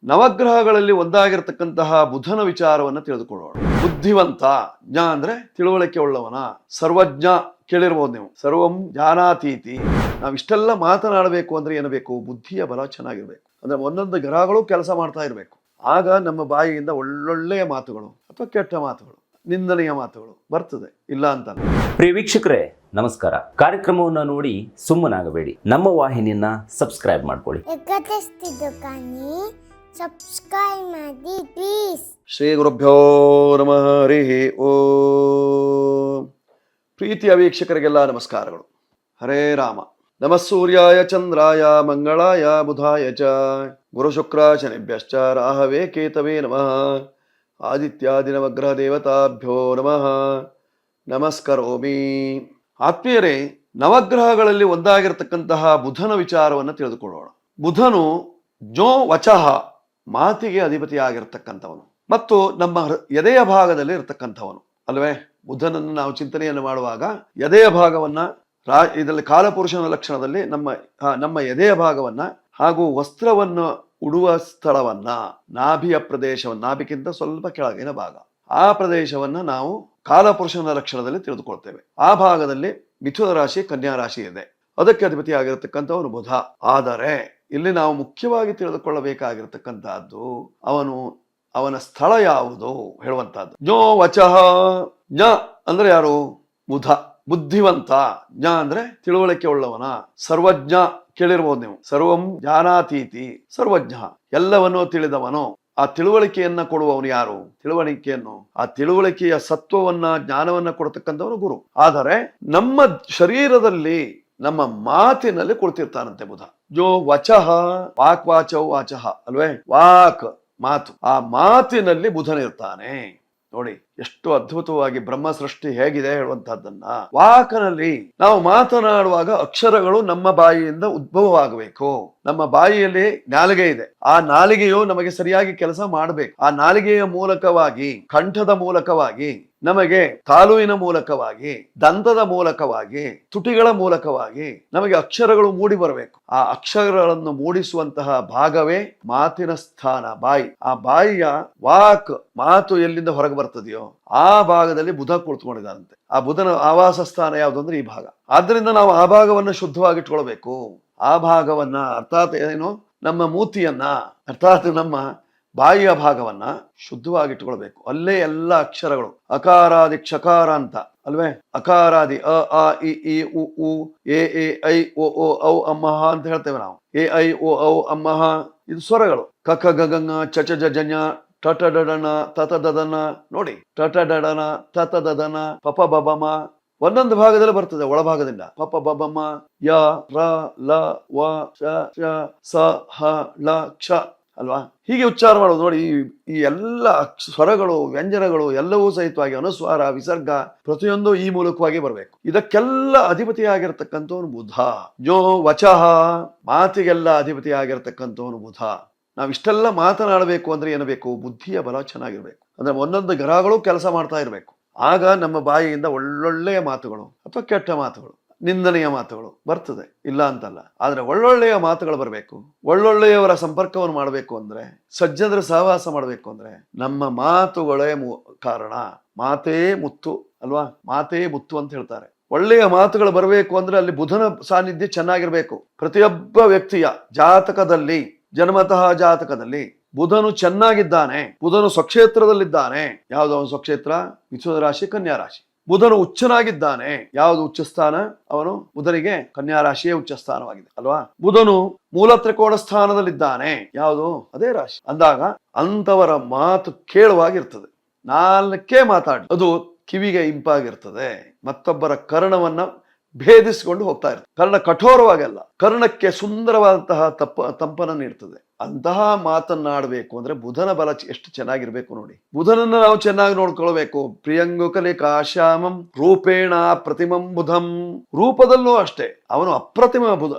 ನವಗ್ರಹಗಳಲ್ಲಿ ಒಂದಾಗಿರತಕ್ಕಂತಹ ಬುಧನ ವಿಚಾರವನ್ನು ತಿಳಿದುಕೊಳ್ಳೋಣ. ಬುದ್ಧಿವಂತ, ಜ್ಞ ಅಂದ್ರೆ ತಿಳುವಳಿಕೆ ಉಳ್ಳವನ, ಸರ್ವಜ್ಞ ಕೇಳಿರ್ಬೋದು ನೀವು, ಸರ್ವಂ ಜ್ಞಾನಾತೀತಿ. ನಾವಿಷ್ಟೆಲ್ಲ ಮಾತನಾಡಬೇಕು ಅಂದ್ರೆ ಏನು ಬೇಕು? ಬುದ್ಧಿಯ ಬಲ ಚೆನ್ನಾಗಿರ್ಬೇಕು. ಅಂದ್ರೆ ಒಂದೊಂದು ಗ್ರಹಗಳು ಕೆಲಸ ಮಾಡ್ತಾ ಇರಬೇಕು. ಆಗ ನಮ್ಮ ಬಾಯಿಯಿಂದ ಒಳ್ಳೊಳ್ಳೆಯ ಮಾತುಗಳು ಅಥವಾ ಕೆಟ್ಟ ಮಾತುಗಳು, ನಿಂದನೆಯ ಮಾತುಗಳು ಬರ್ತದೆ, ಇಲ್ಲ ಅಂತ. ಪ್ರಿಯ ವೀಕ್ಷಕರೇ ನಮಸ್ಕಾರ. ಕಾರ್ಯಕ್ರಮವನ್ನು ನೋಡಿ ಸುಮ್ಮನಾಗಬೇಡಿ, ನಮ್ಮ ವಾಹಿನಿಯನ್ನ ಸಬ್ಸ್ಕ್ರೈಬ್ ಮಾಡ್ಕೊಳ್ಳಿ. ಸಬ್ಸ್ಕ್ರೈಬ್ ಮಾಡಿ ಪ್ಲೀಸ್. ಶ್ರೀ ಗುರುಭ್ಯೋ ನಮಃ ಹರಿ ಓಂ. ಪ್ರೀತಿಯ ವೀಕ್ಷಕರಿಗೆಲ್ಲ ನಮಸ್ಕಾರಗಳು. ಹರೇ ರಾಮ. ನಮಃ ಸೂರ್ಯಾಯ ಚಂದ್ರಾಯ ಮಂಗಳಾಯ ಬುಧಾಯ ಚ ಗುರು ಶುಕ್ರ ಶನಿಭ್ಯಶ್ಚ ರಾಹವೇ ಕೇತವೇ ನಮಃ. ಆದಿತ್ಯಾದಿ ನವಗ್ರಹ ದೇವತಾಭ್ಯೋ ನಮಃ ನಮಸ್ಕರೋಮಿ. ಆತ್ಮೀಯರೇ, ನವಗ್ರಹಗಳಲ್ಲಿ ಒಂದಾಗಿರತಕ್ಕಂತಹ ಬುಧನ ವಿಚಾರವನ್ನು ತಿಳಿದುಕೊಳ್ಳೋಣ. ಬುಧನು ಜೋ ವಚಃ, ಮಾತಿಗೆ ಅಧಿಪತಿಯಾಗಿರ್ತಕ್ಕಂಥವನು ಮತ್ತು ನಮ್ಮ ಎದೆಯ ಭಾಗದಲ್ಲಿ ಇರತಕ್ಕಂಥವನು ಅಲ್ವೇ. ಬುಧನನ್ನು ನಾವು ಚಿಂತನೆಯನ್ನು ಮಾಡುವಾಗ ಎದೆಯ ಭಾಗವನ್ನ, ಇದರಲ್ಲಿ ಕಾಲಪುರುಷನ ಲಕ್ಷಣದಲ್ಲಿ ನಮ್ಮ ಎದೆಯ ಭಾಗವನ್ನ ಹಾಗೂ ವಸ್ತ್ರವನ್ನು ಉಡುವ ಸ್ಥಳವನ್ನ, ನಾಭಿಯ ಪ್ರದೇಶವನ್ನು, ನಾಭಿಗಿಂತ ಸ್ವಲ್ಪ ಕೆಳಗಿನ ಭಾಗ, ಆ ಪ್ರದೇಶವನ್ನ ನಾವು ಕಾಲಪುರುಷನ ಲಕ್ಷಣದಲ್ಲಿ ತಿಳಿದುಕೊಳ್ತೇವೆ. ಆ ಭಾಗದಲ್ಲಿ ಮಿಥುನ ರಾಶಿ, ಕನ್ಯಾ ರಾಶಿ ಇದೆ. ಅದಕ್ಕೆ ಅಧಿಪತಿಯಾಗಿರತಕ್ಕಂಥವನು ಬುಧ. ಆದರೆ ಇಲ್ಲಿ ನಾವು ಮುಖ್ಯವಾಗಿ ತಿಳಿದುಕೊಳ್ಳಬೇಕಾಗಿರತಕ್ಕಂತಹದ್ದು ಅವನ ಸ್ಥಳ ಯಾವುದು ಹೇಳುವಂತಹದ್ದು. ಜ್ಞೋ ವಚಃ. ಜ್ಞ ಅಂದ್ರೆ ಯಾರು? ಬುಧ. ಬುದ್ಧಿವಂತ, ಜ್ಞ ಅಂದ್ರೆ ತಿಳುವಳಿಕೆ ಉಳ್ಳವನ, ಸರ್ವಜ್ಞ ಕೇಳಿರ್ಬೋದು ನೀವು, ಸರ್ವಂ ಜ್ಞಾನಾತೀತಿ, ಸರ್ವಜ್ಞ ಎಲ್ಲವನ್ನೂ ತಿಳಿದವನು. ಆ ತಿಳುವಳಿಕೆಯನ್ನ ಕೊಡುವವನು ಯಾರು? ತಿಳುವಳಿಕೆಯನ್ನು, ಆ ತಿಳುವಳಿಕೆಯ ಸತ್ವವನ್ನ, ಜ್ಞಾನವನ್ನ ಕೊಡತಕ್ಕಂಥವನು ಗುರು. ಆದರೆ ನಮ್ಮ ಶರೀರದಲ್ಲಿ, ನಮ್ಮ ಮಾತಿನಲ್ಲಿ ಕುಳಿತಿರ್ತಾನಂತೆ ಬುಧ. ಜೋ ವಚಃ, ವಾಕ್ ವಾಚೌ ವಾಚಃ ಅಲ್ವೇ, ವಾಕ್ ಮಾತು, ಆ ಮಾತಿನಲ್ಲಿ ಬುಧನಿರ್ತಾನೆ. ನೋಡಿ ಎಷ್ಟು ಅದ್ಭುತವಾಗಿ ಬ್ರಹ್ಮ ಸೃಷ್ಟಿ ಹೇಗಿದೆ ಹೇಳುವಂತಹದ್ದನ್ನ. ವಾಕನಲ್ಲಿ ನಾವು ಮಾತನಾಡುವಾಗ ಅಕ್ಷರಗಳು ನಮ್ಮ ಬಾಯಿಯಿಂದ ಉದ್ಭವವಾಗಬೇಕು. ನಮ್ಮ ಬಾಯಿಯಲ್ಲಿ ನಾಲಿಗೆ ಇದೆ, ಆ ನಾಲಿಗೆಯು ನಮಗೆ ಸರಿಯಾಗಿ ಕೆಲಸ ಮಾಡಬೇಕು. ಆ ನಾಲಿಗೆಯ ಮೂಲಕವಾಗಿ, ಕಂಠದ ಮೂಲಕವಾಗಿ, ನಮಗೆ ತಾಲುವಿನ ಮೂಲಕವಾಗಿ, ದಂತದ ಮೂಲಕವಾಗಿ, ತುಟಿಗಳ ಮೂಲಕವಾಗಿ ನಮಗೆ ಅಕ್ಷರಗಳು ಮೂಡಿ ಬರಬೇಕು. ಆ ಅಕ್ಷರಗಳನ್ನು ಮೂಡಿಸುವಂತಹ ಭಾಗವೇ ಮಾತಿನ ಸ್ಥಾನ, ಬಾಯಿ. ಆ ಬಾಯಿಯ ವಾಕ್, ಮಾತು ಎಲ್ಲಿಂದ ಹೊರಗೆ ಬರ್ತದೆಯೋ ಆ ಭಾಗದಲ್ಲಿ ಬುಧ ಕುಳಿತುಕೊಂಡಿದ್ದಾನಂತೆ. ಆ ಬುಧನ ಆವಾಸ ಸ್ಥಾನ ಯಾವುದು ಅಂದ್ರೆ ಈ ಭಾಗ. ಆದ್ರಿಂದ ನಾವು ಆ ಭಾಗವನ್ನು ಶುದ್ಧವಾಗಿಟ್ಕೊಳ್ಬೇಕು. ಆ ಭಾಗವನ್ನ, ಅರ್ಥಾತ್ ಏನು, ನಮ್ಮ ಮೂತಿಯನ್ನ, ಅರ್ಥಾತ್ ನಮ್ಮ ಬಾಯಿಯ ಭಾಗವನ್ನ ಶುದ್ಧವಾಗಿಟ್ಕೊಳ್ಬೇಕು. ಅಲ್ಲೇ ಎಲ್ಲ ಅಕ್ಷರಗಳು, ಅಕಾರಾದಿ ಕ್ಷಕಾರ ಅಂತ ಅಲ್ವೇ, ಅಕಾರಾದಿ ಅ ಆ ಇ ಈ ಉ ಉ ಎ ಐ ಓ ಓ ಔ ಅಮ್ಮಹ ಅಂತ ಹೇಳ್ತೇವೆ ನಾವು. ಎ ಐ ಓ ಔ ಅಮ್ಮಹ ಇದು ಸ್ವರಗಳು. ಕಖ ಗಗಂಗ ಚಚ ಜಜ ಟಟ ಡಡನ ತತ ದದನ. ನೋಡಿ, ಟಟ ಡಡನ ತತ ದದನ ಪಪ ಬಬಮ ಒಂದೊಂದು ಭಾಗದಲ್ಲಿ ಬರ್ತದೆ, ಒಳಭಾಗದಿಂದ. ಪಪ ಬಬಮ ಯ ರ ಲ ವ ಶ ಶ ಸ ಹ ಳ ಕ್ಷ ಅಲ್ವಾ. ಹೀಗೆ ಉಚ್ಚಾರ ಮಾಡೋದು. ನೋಡಿ, ಈ ಎಲ್ಲ ಸ್ವರಗಳು, ವ್ಯಂಜನಗಳು ಎಲ್ಲವೂ ಸಹಿತವಾಗಿ ಅನುಸ್ವಾರ, ವಿಸರ್ಗ ಪ್ರತಿಯೊಂದು ಈ ಮೂಲಕವಾಗಿ ಬರಬೇಕು. ಇದಕ್ಕೆಲ್ಲ ಅಧಿಪತಿಯಾಗಿರ್ತಕ್ಕಂಥವನು ಬುಧ. ಜೋ ವಚಃ, ಮಾತಿಗೆಲ್ಲ ಅಧಿಪತಿಯಾಗಿರ್ತಕ್ಕಂಥವನು ಬುಧ. ನಾವಿಷ್ಟೆಲ್ಲ ಮಾತನಾಡಬೇಕು ಅಂದ್ರೆ ಏನು ಬೇಕು? ಬುದ್ಧಿಯ ಬಲ ಚೆನ್ನಾಗಿರ್ಬೇಕು. ಅಂದ್ರೆ ಒಂದೊಂದು ಗ್ರಹಗಳು ಕೆಲಸ ಮಾಡ್ತಾ ಇರಬೇಕು. ಆಗ ನಮ್ಮ ಬಾಯಿಯಿಂದ ಒಳ್ಳೊಳ್ಳೆಯ ಮಾತುಗಳು ಅಥವಾ ಕೆಟ್ಟ ಮಾತುಗಳು, ನಿಂದನೆಯ ಮಾತುಗಳು ಬರ್ತದೆ, ಇಲ್ಲ ಅಂತಲ್ಲ. ಆದ್ರೆ ಒಳ್ಳೊಳ್ಳೆಯ ಮಾತುಗಳು ಬರಬೇಕು. ಒಳ್ಳೊಳ್ಳೆಯವರ ಸಂಪರ್ಕವನ್ನು ಮಾಡಬೇಕು ಅಂದ್ರೆ, ಸಜ್ಜನರ ಸಹವಾಸ ಮಾಡಬೇಕು ಅಂದ್ರೆ ನಮ್ಮ ಮಾತುಗಳೇ ಕಾರಣ. ಮಾತೇ ಮುತ್ತು ಅಲ್ವಾ, ಮಾತೇ ಮುತ್ತು ಅಂತ ಹೇಳ್ತಾರೆ. ಒಳ್ಳೆಯ ಮಾತುಗಳು ಬರಬೇಕು ಅಂದ್ರೆ ಅಲ್ಲಿ ಬುಧನ ಸಾನ್ನಿಧ್ಯ ಚೆನ್ನಾಗಿರ್ಬೇಕು. ಪ್ರತಿಯೊಬ್ಬ ವ್ಯಕ್ತಿಯ ಜಾತಕದಲ್ಲಿ, ಜನ್ಮತಃ ಜಾತಕದಲ್ಲಿ ಬುಧನು ಚೆನ್ನಾಗಿದ್ದಾನೆ, ಬುಧನು ಸ್ವಕ್ಷೇತ್ರದಲ್ಲಿದ್ದಾನೆ. ಯಾವುದು ಅವನು ಸ್ವಕ್ಷೇತ್ರ? ಮಿಥುನ ರಾಶಿ, ಕನ್ಯಾ ರಾಶಿ. ಬುಧನು ಉಚ್ಚನಾಗಿದ್ದಾನೆ. ಯಾವುದು ಉಚ್ಚ ಸ್ಥಾನ? ಅವನು ಬುಧನಿಗೆ ಕನ್ಯಾ ರಾಶಿಯೇ ಉಚ್ಚ ಸ್ಥಾನವಾಗಿದೆ ಅಲ್ವಾ. ಬುಧನು ಮೂಲ ತ್ರಿಕೋಣ ಸ್ಥಾನದಲ್ಲಿದ್ದಾನೆ. ಯಾವುದು? ಅದೇ ರಾಶಿ. ಅಂದಾಗ ಅಂತವರ ಮಾತು ಕೇಳುವಾಗಿರ್ತದೆ. ನಾಲ್ಕೇ ಮಾತಾಡಿ ಅದು ಕಿವಿಗೆ ಇಂಪಾಗಿರ್ತದೆ. ಮತ್ತೊಬ್ಬರ ಕರ್ಣವನ್ನ ಭೇದಿಸಿಕೊಂಡು ಹೋಗ್ತಾ ಇರ್ತದೆ. ಕರ್ಣ ಕಠೋರವಾಗಲ್ಲ, ಕರ್ಣಕ್ಕೆ ಸುಂದರವಾದಂತಹ ತಂಪನ ನೀಡ್ತದೆ. ಅಂತಹ ಮಾತನ್ನಾಡಬೇಕು ಅಂದ್ರೆ ಬುಧನ ಬಲ ಎಷ್ಟು ಚೆನ್ನಾಗಿರ್ಬೇಕು ನೋಡಿ. ಬುಧನನ್ನ ನಾವು ಚೆನ್ನಾಗಿ ನೋಡ್ಕೊಳ್ಬೇಕು. ಪ್ರಿಯಂಗುಕಲಿ ಕಾಶ್ಯಾಮಂ ರೂಪೇಣ ಪ್ರತಿಮಂ ಬುಧಂ. ರೂಪದಲ್ಲೂ ಅಷ್ಟೇ ಅವನು ಅಪ್ರತಿಮ ಬುಧ,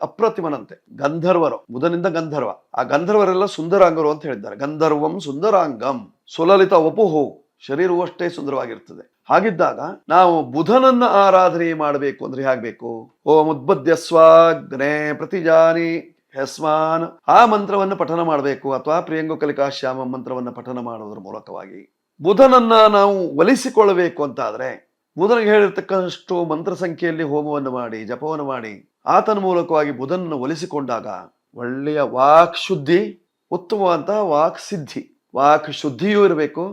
ಅಪ್ರತಿಮನಂತೆ. ಗಂಧರ್ವರು, ಬುಧನಿಂದ ಗಂಧರ್ವ. ಆ ಗಂಧರ್ವರೆಲ್ಲ ಸುಂದರಾಂಗರು ಅಂತ ಹೇಳಿದ್ದಾರೆ. ಗಂಧರ್ವಂ ಸುಂದರಾಂಗಂ ಸುಲಲಿತ ವಪುಹು. ಶರೀರವೂ ಅಷ್ಟೇ ಸುಂದರವಾಗಿರ್ತದೆ. ಹಾಗಿದ್ದಾಗ ನಾವು ಬುಧನನ್ನ ಆರಾಧನೆ ಮಾಡಬೇಕು ಅಂದ್ರೆ ಹೇಗಬೇಕು? ಓಂ ಉದ್ಬುದ್ಯ ಸ್ವಾಗ್ನೇ ಪ್ರತಿಜಾನಿ ಹ್ಯಸ್ಮಾನ್ ಆ ಮಂತ್ರವನ್ನು ಪಠನ ಮಾಡಬೇಕು, ಅಥವಾ ಪ್ರಿಯಂಗು ಕಲಿಕಾಶ್ಯಾಮ ಮಂತ್ರವನ್ನು ಪಠನ ಮಾಡುವುದರ ಮೂಲಕವಾಗಿ ಬುಧನನ್ನ ನಾವು ಒಲಿಸಿಕೊಳ್ಳಬೇಕು ಅಂತಾದ್ರೆ ಬುಧನಿಗೆ ಹೇಳಿರ್ತಕ್ಕಷ್ಟು ಮಂತ್ರ ಸಂಖ್ಯೆಯಲ್ಲಿ ಹೋಮವನ್ನು ಮಾಡಿ ಜಪವನ್ನು ಮಾಡಿ ಆತನ ಮೂಲಕವಾಗಿ ಬುಧನನ್ನು ಒಲಿಸಿಕೊಂಡಾಗ ಒಳ್ಳೆಯ ವಾಕ್ ಶುದ್ಧಿ, ಉತ್ತಮವಾದಂತಹ ವಾಕ್ ಸಿದ್ಧಿ, ವಾಕ್ ಶುದ್ಧಿಯೂ ಇರಬೇಕು,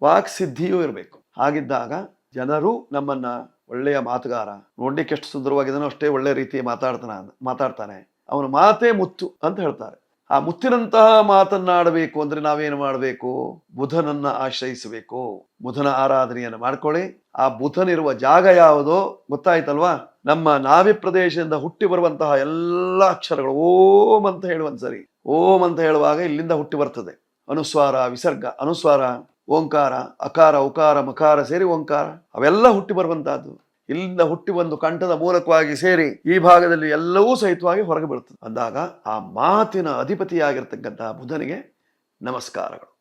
ವಾಕ್ ಸಿದ್ಧಿಯೂ ಇರಬೇಕು. ಹಾಗಿದ್ದಾಗ ಜನರು ನಮ್ಮನ್ನ ಒಳ್ಳೆಯ ಮಾತುಗಾರ, ನೋಡ್ಲಿಕ್ಕೆ ಎಷ್ಟು ಸುಂದರವಾಗಿದನೋ ಅಷ್ಟೇ ಒಳ್ಳೆ ರೀತಿ ಮಾತಾಡ್ತಾನೆ, ಅವನ ಮಾತೇ ಮುತ್ತು ಅಂತ ಹೇಳ್ತಾರೆ. ಆ ಮುತ್ತಿನಂತಹ ಮಾತನ್ನಾಡಬೇಕು ಅಂದ್ರೆ ನಾವೇನು ಮಾಡಬೇಕು? ಬುಧನನ್ನ ಆಶ್ರಯಿಸಬೇಕು. ಬುಧನ ಆರಾಧನೆಯನ್ನು ಮಾಡ್ಕೊಳ್ಳಿ. ಆ ಬುಧನಿರುವ ಜಾಗ ಯಾವುದೋ ಗೊತ್ತಾಯ್ತಲ್ವಾ? ನಮ್ಮ ನಾಭಿ ಪ್ರದೇಶದಿಂದ ಹುಟ್ಟಿ ಬರುವಂತಹ ಎಲ್ಲ ಅಕ್ಷರಗಳು ಓಂ ಅಂತ ಹೇಳುವಂತಸರಿ, ಓಂ ಅಂತ ಹೇಳುವಾಗ ಇಲ್ಲಿಂದ ಹುಟ್ಟಿ ಬರ್ತದೆ. ಅನುಸ್ವಾರ, ವಿಸರ್ಗ, ಅನುಸ್ವಾರ, ಓಂಕಾರ, ಅಕಾರ, ಉಕಾರ, ಮಕಾರ ಸೇರಿ ಓಂಕಾರ, ಅವೆಲ್ಲ ಹುಟ್ಟಿ ಬರುವಂತಹದ್ದು. ಇಲ್ಲಿಂದ ಹುಟ್ಟಿ ಬಂದು ಕಂಠದ ಮೂಲಕವಾಗಿ ಸೇರಿ ಈ ಭಾಗದಲ್ಲಿ ಎಲ್ಲವೂ ಸಹಿತವಾಗಿ ಹೊರಗೆ ಬರುತ್ತದೆ. ಅಂದಾಗ ಆ ಮಾತಿನ ಅಧಿಪತಿಯಾಗಿರ್ತಕ್ಕಂತಹ ಬುಧನಿಗೆ ನಮಸ್ಕಾರಗಳು.